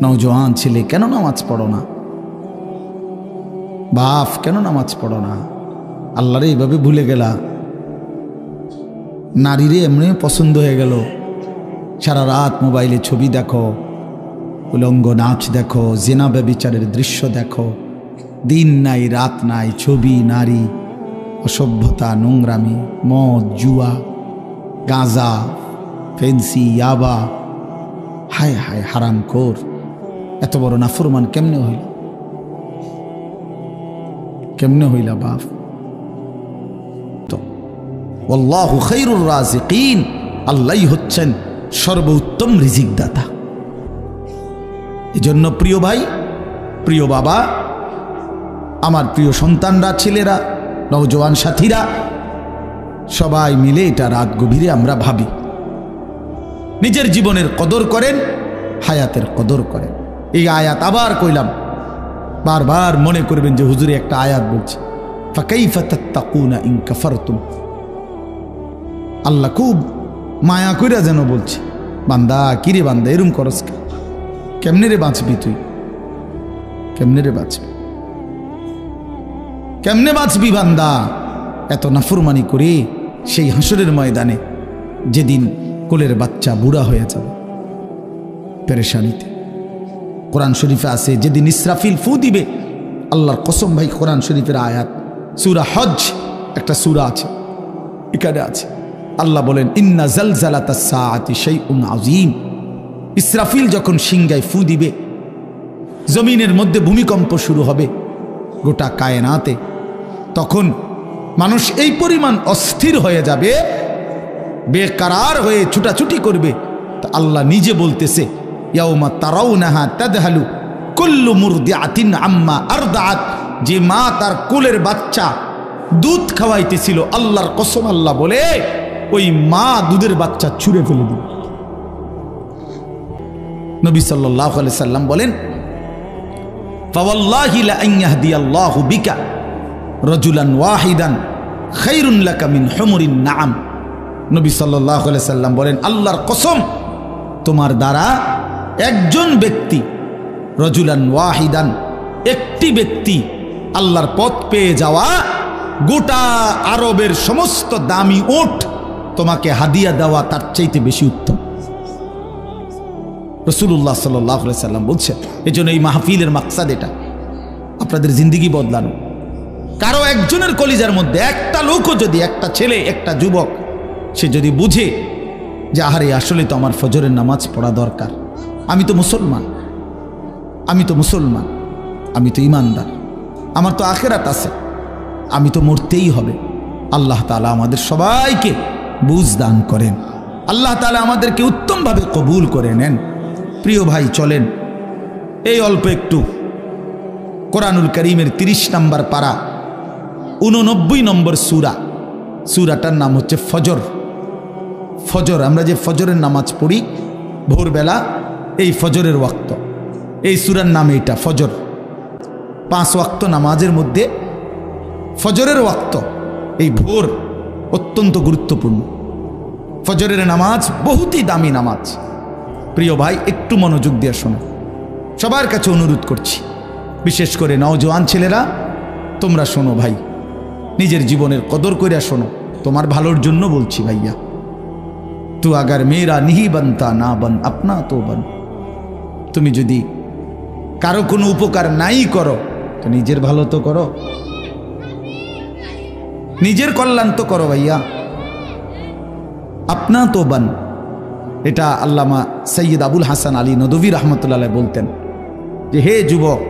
নওজোয়ান ছেলে কেন নামাজ পড়ো না, বাপ কেন নামাজ পড়ো না, আল্লাহরে এইভাবে ভুলে গেলা, নারীরে এমনি পছন্দ হয়ে গেল, সারা রাত মোবাইলে ছবি দেখো, উলঙ্গ নাচ দেখো, জিনা ব্যভিচারের দৃশ্য দেখো, দিন নাই রাত নাই, ছবি, নারী, অসভ্যতা, নোংরামি, মদ, জুয়া, গাঁজা, ফেন্সি, ইয়াবা, হায় হায় হারামখোর, এত বড় নাফরমান কেমনে হইল, কেমনে হইলা বাপ? তো আল্লাহু খায়রুর রাজিকিন, আল্লাহই হচ্ছেন সর্বোত্তম রিজিক দাতা। এজন্য প্রিয় ভাই, প্রিয় বাবা, আমার প্রিয় সন্তানরা, ছেলেরা, নওজোয়ান সাথীরা, সবাই মিলে এটা রাত গভীরে আমরা ভাবি, নিজের জীবনের কদর করেন, হায়াতের কদর করেন। এই আয়াত আবার কইলাম, বারবার মনে করবেন যে হুজুরে একটা আয়াত বলছে, ফাকাইফা তাত্তাকুনা ইন কাফারতুম। আল্লাহ খুব মায়া কইরা যেন বলছে, বান্দা কিরে বান্দা এরম করস, কেমনে রে বাঁচবি তুই, কেমনে রে বাঁচবি, কেমনে বাঁচবি বান্দা এত নাফরমানি করে সেই হাসরের ময়দানে, যেদিন কোলের বাচ্চা বুড়া হয়ে যাবে পেরেশানিতে। কোরআন শরীফে আছে যেদিন ইসরাফিল ফু দিবে, আল্লাহর কসম ভাই, কোরআন শরীফের আয়াত, সূরা হজ একটা সূরা আছে, এখানে আছে, আল্লাহ বলেন ইন্না জালজালাতাস সাআতি শাইউন আযীম। ইসরাফিল যখন সিংগায় ফু দিবে, জমিনের মধ্যে ভূমিকম্প শুরু হবে গোটা কায়নাতে, তখন মানুষ এই পরিমাণ অস্থির হয়ে যাবে, বেকারার হয়ে ছুটাছুটি করবে। তা আল্লাহ নিজে বলতেছে, ইয়াউমা তারাউনাহা তাদহালু কুল্লু মুরদিআতিন আম্মা আরদাআত, যে মা তার কোলের বাচ্চা দুধ খাওয়াইতেছিল, আল্লাহর কসম আল্লাহ বলে ওই মা দুধের বাচ্চা ছুঁড়ে ফেলে দিল। নবী সাল্লাল্লাহু আলাইহি সাল্লাম বলেন, ফাওয়াল্লাহি লা আন ইয়াহদিয়াল্লাহু বিকা রাজুলান ওয়াহিদান খায়রুন লাকা মিন হুমুরিন নাআম। নবী সাল্লাল্লাহু আলাইহি সাল্লাম বলেন, আল্লাহর কসম, তোমার দ্বারা একজন ব্যক্তি, রাজুলান ওয়াহিদান, একটি ব্যক্তি আল্লাহর পথ পেয়ে যাওয়া, গোটা আরবের সমস্ত দামি ওট তোমাকে হাদিয়া দেওয়া তার চাইতে বেশি উত্তম। রাসূলুল্লাহ সাল্লাল্লাহু আলাইহি সাল্লাম বলছেন, এজন্য এই মাহফিলের মাকসাদ এটা, আপনাদের জিন্দেগি বদলানো। কারো একজনের কলিজার মধ্যে একটা লোকও যদি, একটা ছেলে, একটা যুবক, সে যদি বুঝে যে আহারে আসলে তো আমার ফজরের নামাজ পড়া দরকার, আমি তো মুসলমান, আমি তো মুসলমান, আমি তো ইমানদার, আমার তো আখিরাত আছে, আমি তো মরতেই হবে। আল্লাহ তাআলা আমাদের সবাইকে বুঝ দান করেন, আল্লাহ তাআলা আমাদেরকে উত্তমভাবে কবুল করে নেন। প্রিয় ভাই, চলেন এই অল্প একটু কোরআনুল কারীমের 30 নম্বর পারা 89 নম্বর সূরা, সূরাটার নাম হচ্ছে ফজর। ফজর, আমরা যে ফজরের নামাজ পড়ি ভোরবেলা, এই ফজরের ওয়াক্ত, এই সূরার নাম এটা ফজর। 5 ওয়াক্ত নামাজের মধ্যে ফজরের ওয়াক্ত, এই ভোর অত্যন্ত গুরুত্বপূর্ণ। ফজরের নামাজ বহুতই দামি নামাজ। প্রিয় ভাই, একটু মনোযোগ দিয়ে শোনো, সবার কাছে অনুরোধ করছি, বিশেষ করে নওজোয়ান ছেলেরা, তোমরা শোনো ভাই, নিজের জীবনের কদর করে শোনো, তোমার ভালোর জন্য বলছি ভাইয়া। তু আগার মেরা নিহি বানতা না বান আপনা তো বান। তুমি যদি কারো কোনো উপকার নাই করো তো নিজের ভালো তো করো, নিজের কল্যাণ তো করো ভাইয়া। আপনা তো বান, এটা আল্লামা সৈয়দ আবুল হাসান আলী নদভী রহমতুল্লাহ আলাইহি বলতেন যে, হে যুবক,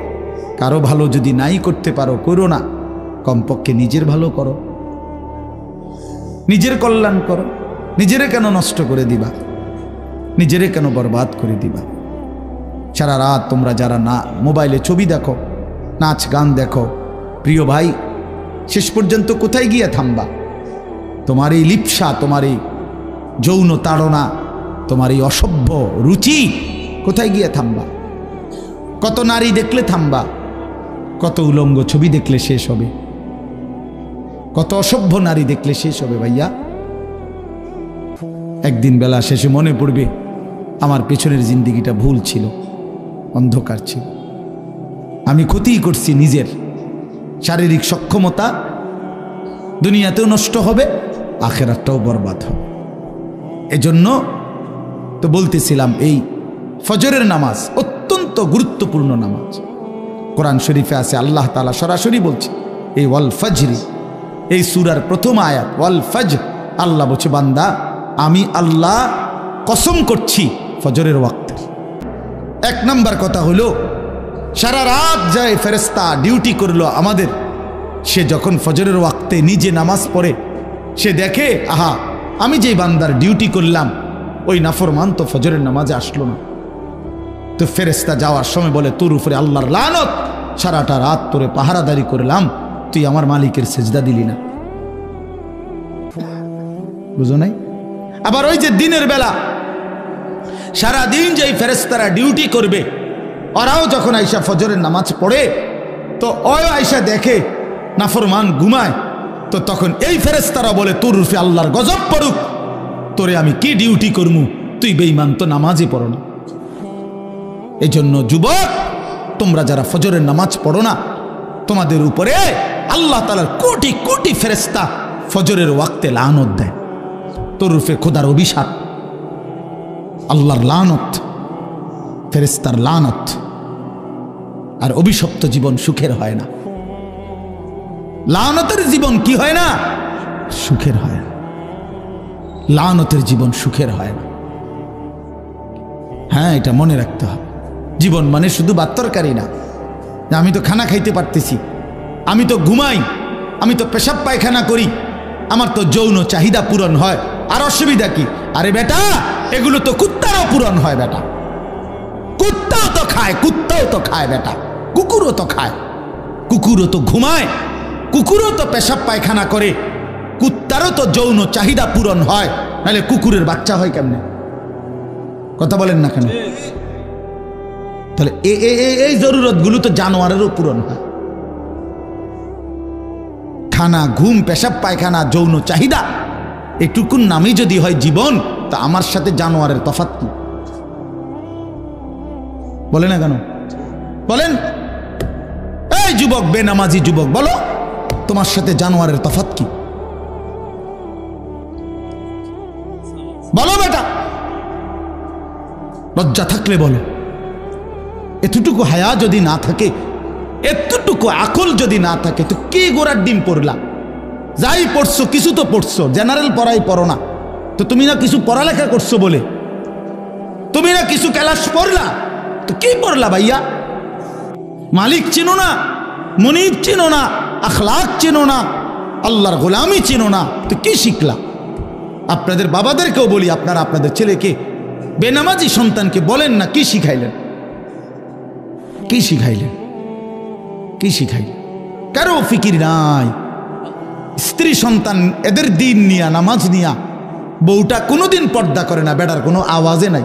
কারো ভালো যদি নাই করতে পারো, করো না, কমপক্ষে নিজের ভালো করো, নিজের কল্যাণ করো। নিজেরে কেন নষ্ট করে দিবা, নিজেরে কেন বরবাদ করে দিবা? সারা রাত তোমরা যারা না মোবাইলে ছবি দেখো, নাচ গান দেখো, প্রিয় ভাই, শেষ পর্যন্ত কোথায় গিয়ে থামবা? তোমার এই লিপ্সা, তোমার এই যৌন তাড়না, তোমার এই অসভ্য রুচি কোথায় গিয়ে থামবা? কত নারী দেখলে থামবা? কত উলঙ্গ ছবি দেখলে শেষ হবে? কত অসভ্য নারী দেখলে শেষ হবে ভাইয়া? একদিন বেলা শেষে মনে পড়বে আমার পেছনের জিন্দিগিটা ভুল ছিল, অন্ধকার ছিল। আমি ক্ষতি করছি নিজের, শারীরিক সক্ষমতা দুনিয়াতেও নষ্ট হবে, আখিরাতটাও বরবাদ হবে। এজন্য তো বলতেছিলাম এই ফজরের নামাজ অত্যন্ত গুরুত্বপূর্ণ নামাজ। কোরআন শরীফে আছে আল্লাহ তাআলা সরাসরি বলছে এই ওয়াল ফজরি, এই সূরার প্রথম আয়াত ওয়াল ফজর, আল্লাহ বলছে বান্দা আমি আল্লাহ কসম করছি ফজরের ওয়াক্তে। এক নাম্বার কথা হলো সারা রাত যায় ফেরেশতা ডিউটি করলো আমাদের, সে যখন ফজরের ওয়াক্তে নিজে নামাজ পড়ে সে দেখে আহা আমি যে বান্দার ডিউটি করলাম ওই নাফরমান তো ফজরের নামাজে আসলো না, তো ফেরেশতা যাওয়ার সময় বলে তোর উপরে আল্লাহর লানত, সারাটা রাত তোরে পাহারাদারি করলাম, তুই আমার মালিকের সেজদা দিলি না। বুঝো নাই? আবার ওই যে দিনের বেলা সারাদিন যেই ফেরেশতারা ডিউটি করবে ওরাও যখন আইসা ফজরের নামাজ পড়ে তো ওই আইসা দেখে নাফরমান ঘুমায়, তো তখন এই ফেরেশতারা বলে তোর রূপে আল্লাহর গজব পড়ুক, তোরে আমি কি ডিউটি করমু, তুই বেঈমান তো নামাজই পড়ো না। এই জন্য যুবক তোমরা যারা ফজরের নামাজ পড়ো না তোমাদের উপরে আল্লাহ তাআলার কোটি কোটি ফেরেশতা ফজরের ওয়াক্তে লানত দেয়, তোর রূপে খোদার অভিশাপ, আল্লাহর লানত, ফেরেশতার লানত। আর অভিশপ্ত জীবন সুখের হয় না, লানতের জীবন কি হয় না? সুখের হয় না, লানতের জীবন সুখের হয় না। হ্যাঁ, এটা মনে রাখতে হবে। জীবন মানে শুধু ভাত তরকারি না, আমি তো খানা খাইতে পারতেছি, আমি তো ঘুমাই, আমি তো পেশাব পায়খানা করি, আমার তো যৌন চাহিদা পূরণ হয়, আর অসুবিধা কি? আরে বেটা এগুলো তো কুত্তারও পূরণ হয় বেটা, কুত্তাও তো খায়, কুত্তাও তো খায় বেটা, কুকুরও তো খায়, কুকুরও তো ঘুমায়, কুকুরও তো পেশাব পায়খানা করে, কুত্তারও তো যৌন চাহিদা পূরণ হয়, নাহলে কুকুরের বাচ্চা হয় কেমনে? কথা বলেন না কেন? তাহলে এই জরুরতগুলো তো জানোয়ারেরও পূরণ হয়। খানা, ঘুম, পেশাব পায়খানা, যৌন চাহিদা, এটুকুন নামই যদি হয় জীবন, তা আমার সাথে জানোয়ারের তফাৎ কি? বলে না কেন? বলেন এই যুবক, বেনামাজি যুবক, বলো তোমার সাথে জানোয়ারের তফাৎ কি? বলো বেটা, লজ্জা থাকলে বলো। এতটুকু হায়া যদি না থাকে, এতটুকু আকল যদি না থাকে, তো কি গোড়ার ডিম পড়লা? যাই পড়ছো কিছু তো পড়ছো, জেনারেল পড়াই পড়ো না তো, তুমি না কিছু পড়ালেখা করছো বলে, তুমি না কিছু ক্লাস পড়লা, তো কি পড়লা ভাইয়া? মালিক চিনো না, মুনিব চিনো না, আখলাক চিনো না, আল্লাহর গোলামি চিনো না, তো কি শিখলা? আপনাদের বাবাদেরকেও বলি, আপনারা আপনাদের ছেলেকে, বেনামাজি সন্তানকে বলেন না কি শিখাইলেন, কি শিখাইলেন, কি শিখাইলেন? কারো ফিকির নাই। স্ত্রী সন্তান এদের দিন নিয়া, নামাজ নিয়া, বউটা কোনোদিন পর্দা করে না, বেটার কোনো আওয়াজে নাই।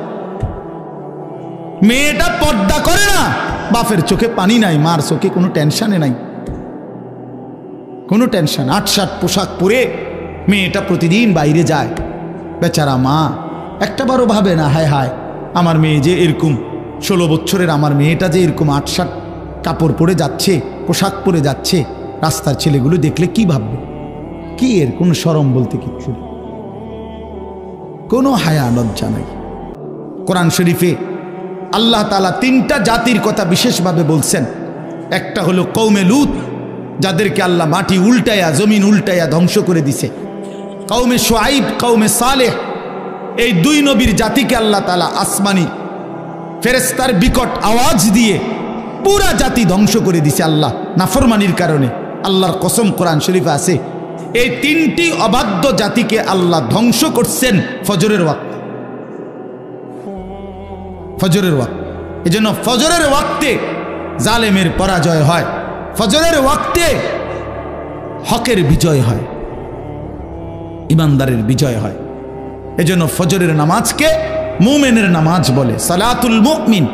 মেয়েটা পর্দা করে না, বাপের চোখে পানি নাই, মার চোখে কোনো টেনশনে নাই, কোনো টেনশন। ৮-৭ পোশাক পরে মেয়েটা প্রতিদিন বাইরে যায়, বেচারা মা একটাবারও ভাবে না হায় হায় আমার মেয়ে যে এরকম 16 বছরের আমার মেয়েটা যে এরকম ৮-৭ কাপড় পরে যাচ্ছে, পোশাক পরে যাচ্ছে, রাস্তার ছেলেগুলো দেখলে কি ভাববে? কি এর কোনো শরম বলতে কিচ্ছু, কোনো হায়া লজ্জা নাই। কোরআন শরীফে আল্লাহ তাআলা 3টা জাতির কথা বিশেষভাবে বলছেন। একটা হলো কওমে লূত, যাদেরকে আল্লাহ মাটি উল্টায়া, জমিন উল্টায়া ধ্বংস করে দিছে। কওমে শুআইব, কওমে সালেহ, এই 2 নবীর জাতিকে আল্লাহ তাআলা আসমানি ফেরেশতার বিকট আওয়াজ দিয়ে পুরা জাতি ধ্বংস করে দিছে আল্লাহ, নাফরমানির কারণে। আল্লাহর কসম, কোরআন শরীফে আছে এই 3টি অবাধ্য জাতিকে আল্লাহ ধ্বংস করছেন ফজরের ওয়াক্তে, ফজরের ওয়াক্তে। এজন্য ফজরের ওয়াক্তে জালেমের পরাজয় হয়, ফজরের ওয়াক্তে হকের বিজয় হয়, ইমানদারের বিজয় হয়। এজন্য ফজরের নামাজকে মুমিনের নামাজ বলে, সালাতুল মুমিন।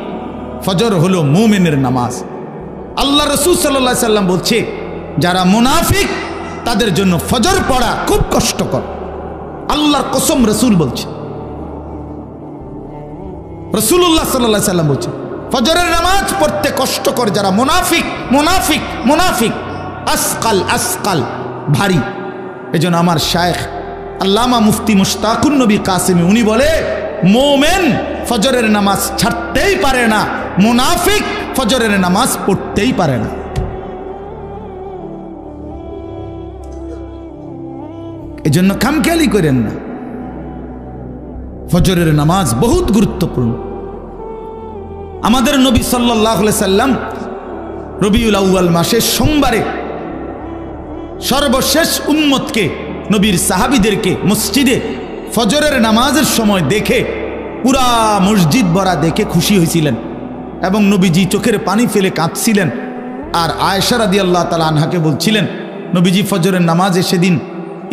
ফজর হলো মুমিনের নামাজ। আল্লাহ রাসূল সাল্লাল্লাহু আলাইহি সাল্লাম বলছে, যারা মুনাফিক তাদের জন্য ফজর পড়া খুব কষ্টকর। আল্লাহর কসম, রাসূল বলছে, রাসূলুল্লাহ সাল্লাল্লাহু আলাইহি সাল্লাম বলছে, ফজরের নামাজ পড়তে কষ্টকর যারা, মুনাফিক মুনাফিক মুনাফিক, আসকাল আসকাল, ভারী। এজন্য আমার শায়েখ আল্লামা মুফতি মুশতাকুন নবী কাসেমি উনি বলে, মোমেন ফজরের নামাজ ছাড়তেই পারে না, মুনাফিক ফজরের নামাজ পড়তেই পারে না। এজন্য খামখেয়ালি করেন না, ফজরের নামাজ বহুত গুরুত্বপূর্ণ। আমাদের নবী সাল্লাল্লাহু আলাইহি সাল্লাম রবিউল আউয়াল মাসের সোমবারে সর্বশেষ উম্মতকে, নবীর সাহাবীদেরকে মসজিদে ফজরের নামাজের সময় দেখে পুরা মসজিদ ভরা দেখে খুশি হয়েছিলেন এবং নবীজি চোখের পানি ফেলে কাঁদছিলেন। আর আয়েশা রাদিয়াল্লাহু তাআলা আনহাকে বলছিলেন, নবীজি ফজরের নামাজে সেদিন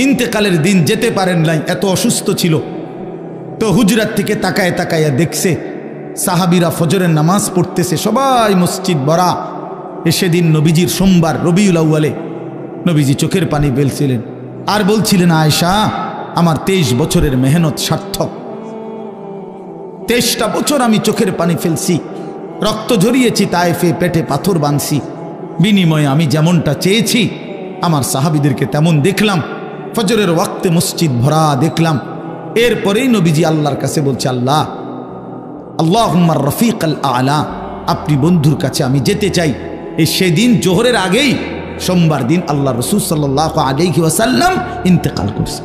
ইন্তেকালের দিন যেতে পারেন নাই, এত অসুস্থ ছিল। তো হুজরাত থেকে তাকায় তাকায়া দেখছে সাহাবীরা ফজরের নামাজ পড়তেছে, সবাই মসজিদ ভরা। সেদিন নবীজির সোমবার রবিউল আউয়ালে নবীজি চোখের পানি ফেলছিলেন আর বলছিলেন, আয়েশা আমার 23 বছরের মেহনত সার্থক। 23টা বছর আমি চোখের পানি ফেলছি, রক্ত ঝরিয়েছি, তায়েফে পেটে পাথর বাঁধছি, বিনিময়ে আমি যেমনটা চেয়েছি আমার সাহাবীদেরকে তেমন দেখলাম, ফজরের ওয়াক্তে মসজিদ ভরা দেখলাম। এরপরেই নবীজি আল্লাহর কাছে বলছে, আল্লাহ আল্লাহুম্মা রফিকাল আলা, আপনি বন্ধুর কাছে আমি যেতে চাই। এই সেদিন জোহরের আগেই সোমবার দিন আল্লাহ রাসূল সাল্লাল্লাহু আলাইহি ওয়াসাল্লাম ইন্তেকাল করছে।